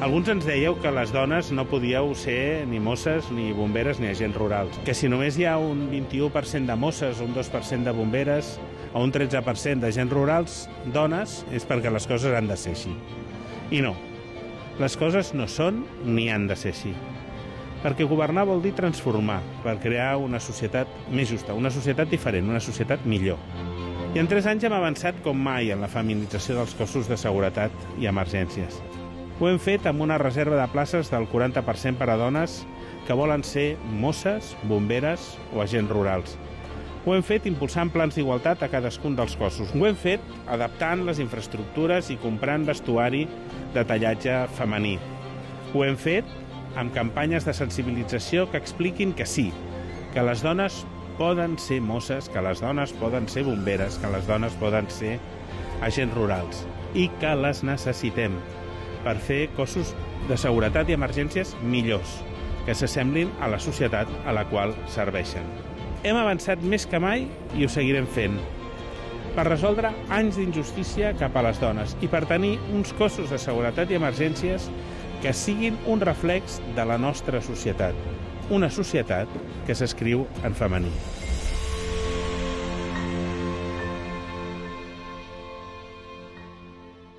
Alguns ens dèieu que les dones no podíeu ser ni mosses, ni bomberes, ni agents rurals. Que si només hi ha un 21% de mosses, un 2% de bomberes, o un 13% d'agents rurals, dones, és perquè les coses han de ser així. I no. Les coses no són ni han de ser així. Perquè governar vol dir transformar, per crear una societat més justa, una societat diferent, una societat millor. I en 3 anys hem avançat com mai en la feminització dels cossos de seguretat i emergències. Ho hem fet amb una reserva de places del 40% per a dones que volen ser mosses, bomberes o agents rurals. Ho hem fet impulsant plans d'igualtat a cadascun dels cossos. Ho hem fet adaptant les infraestructures i comprant vestuari de tallatge femení. Ho hem fet amb campanyes de sensibilització que expliquin que sí, que les dones poden ser mosses, que les dones poden ser bomberes, que les dones poden ser agents rurals i que les necessitem per fer cossos de seguretat i emergències millors, que s'assemblin a la societat a la qual serveixen. Hem avançat més que mai i ho seguirem fent per resoldre anys d'injustícia cap a les dones i per tenir uns cossos de seguretat i emergències que siguin un reflex de la nostra societat, una societat que s'escriu en femení.